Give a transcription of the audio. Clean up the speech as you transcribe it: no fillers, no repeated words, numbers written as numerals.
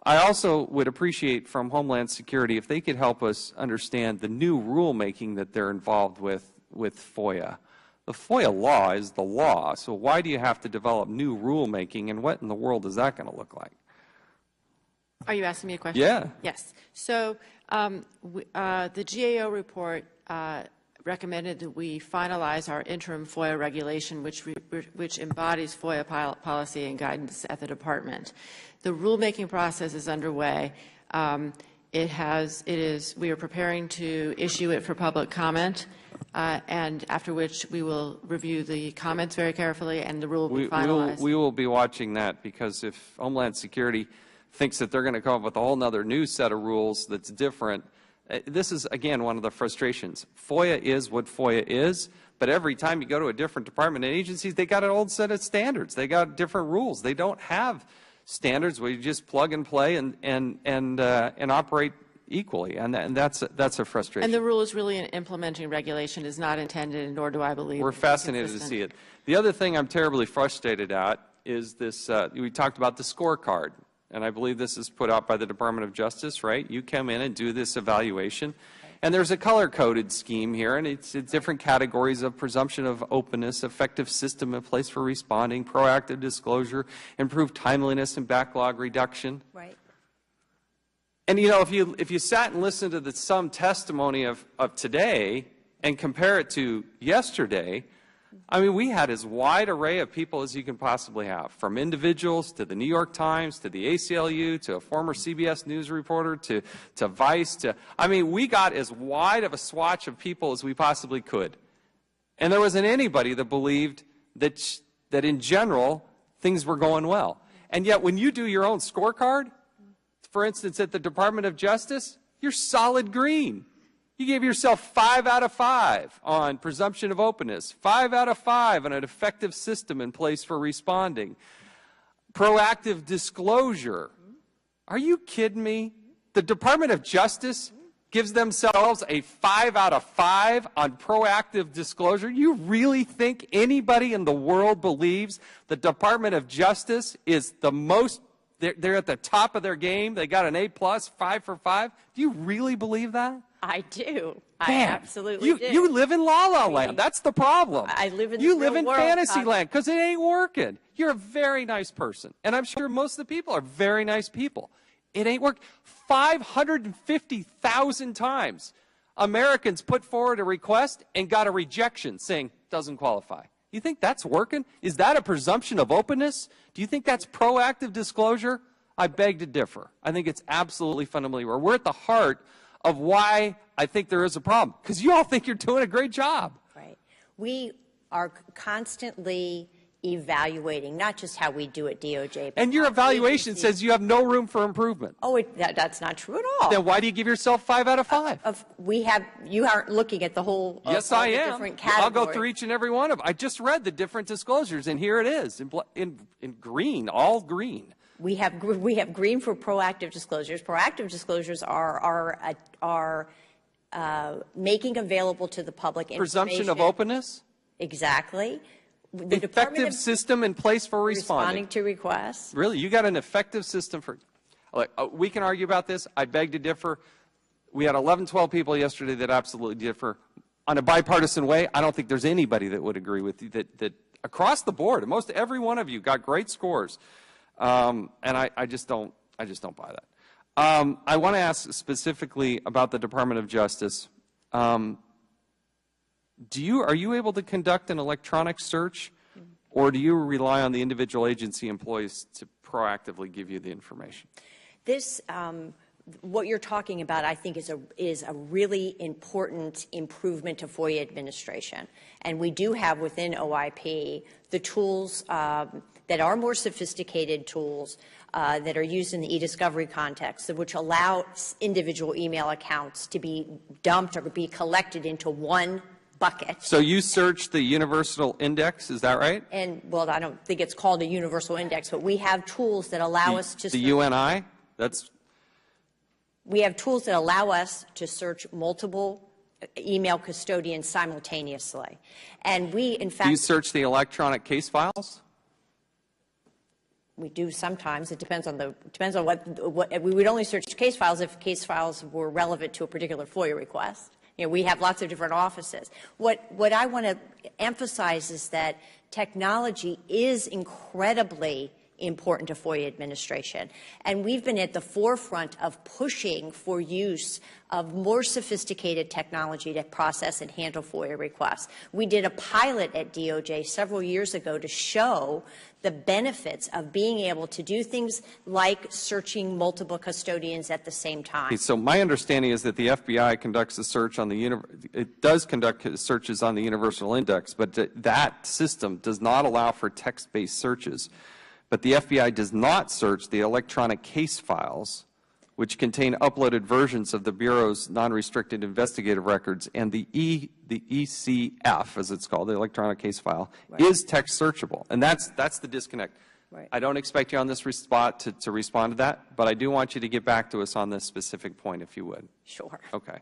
I also would appreciate from Homeland Security if they could help us understand the new rulemaking that they're involved with FOIA. The FOIA law is the law, so why do you have to develop new rulemaking, and what in the world is that going to look like? Are you asking me a question? Yeah. Yes. So the GAO report recommended that we finalize our interim FOIA regulation, which embodies FOIA policy and guidance at the department. The rulemaking process is underway. We are preparing to issue it for public comment, and after which we will review the comments very carefully, and the rule will be finalized. We will be watching that, because if Homeland Security thinks that they're going to come up with a whole other new set of rules that's different, this is, again, one of the frustrations. FOIA is what FOIA is, but every time you go to a different department and agencies, they got an old set of standards. They got different rules. They don't have standards where you just plug and play and operate equally, and that's a frustration. And the rule is really an implementing regulation, is not intended, nor do I believe. We're fascinated to see it. The other thing I'm terribly frustrated at is this. We talked about the scorecard, and I believe this is put out by the Department of Justice, right? You come in and do this evaluation, and there's a color-coded scheme here, and it's different categories of presumption of openness, effective system in place for responding, proactive disclosure, improved timeliness and backlog reduction. Right. And you know, if you sat and listened to some testimony of today and compare it to yesterday, I mean, we had as wide array of people as you can possibly have, from individuals to the New York Times, to the ACLU, to a former CBS News reporter, to Vice, I mean, we got as wide of a swatch of people as we possibly could. And there wasn't anybody that believed that in general, things were going well. And yet, when you do your own scorecard, for instance, at the Department of Justice, you're solid green. You gave yourself 5 out of 5 on presumption of openness, 5 out of 5 on an effective system in place for responding, proactive disclosure. Are you kidding me? The Department of Justice gives themselves a 5 out of 5 on proactive disclosure. You really think anybody in the world believes the Department of Justice is the most, they're at the top of their game? They got an A+, 5 for 5. Do you really believe that? I do. Man, I absolutely do. You live in la-la land. That's the problem. I live in You the live real in world, fantasy land because it ain't working. You're a very nice person, and I'm sure most of the people are very nice people. It ain't working. 550,000 times Americans put forward a request and got a rejection saying doesn't qualify. You think that's working? Is that a presumption of openness? Do you think that's proactive disclosure? I beg to differ. I think it's absolutely fundamentally wrong. We're at the heart of why I think there is a problem, because you all think you're doing a great job. Right. We are constantly evaluating, not just how we do at DOJ. But and your evaluation says you have no room for improvement. Oh, that's not true at all. Then why do you give yourself 5 out of 5? You aren't looking at the whole. Yes, I am. Different categories. I'll go through each and every one of them. I just read the different disclosures, and here it is in green, all green. We have green for proactive disclosures. Proactive disclosures are making available to the public presumption of openness. Exactly. The effective system in place for responding to requests. Really, you got an effective system for. We can argue about this. I beg to differ. We had 11, 12 people yesterday that absolutely differ on a bipartisan way. I don't think there's anybody that would agree with you that across the board, most every one of you got great scores. And I just don't buy that. I want to ask specifically about the Department of Justice. Are you able to conduct an electronic search, or do you rely on the individual agency employees to proactively give you the information? This, what you're talking about, I think, is a really important improvement to FOIA administration. And we do have within OIP the tools that are more sophisticated tools that are used in the e-discovery context, which allow individual email accounts to be dumped or be collected into one bucket. So you search the universal index, is that right? And, well, I don't think it's called a universal index, but we have tools that allow us to the UNI? We have tools that allow us to search multiple email custodians simultaneously. And we, in fact... Do you search the electronic case files? We do sometimes. It depends on what we would only search case files if case files were relevant to a particular FOIA request. You know, we have lots of different offices. What I want to emphasize is that technology is incredibly important to FOIA administration. And we've been at the forefront of pushing for use of more sophisticated technology to process and handle FOIA requests. We did a pilot at DOJ several years ago to show the benefits of being able to do things like searching multiple custodians at the same time. Okay, so my understanding is that the FBI conducts a search on the it does conduct searches on the Universal Index, but that system does not allow for text-based searches. But the FBI does not search the electronic case files, which contain uploaded versions of the Bureau's non-restricted investigative records, and the ECF, as it's called, the electronic case file, is text searchable. And that's the disconnect. Right. I don't expect you on this spot to respond to that, but I do want you to get back to us on this specific point, if you would. Sure. Okay.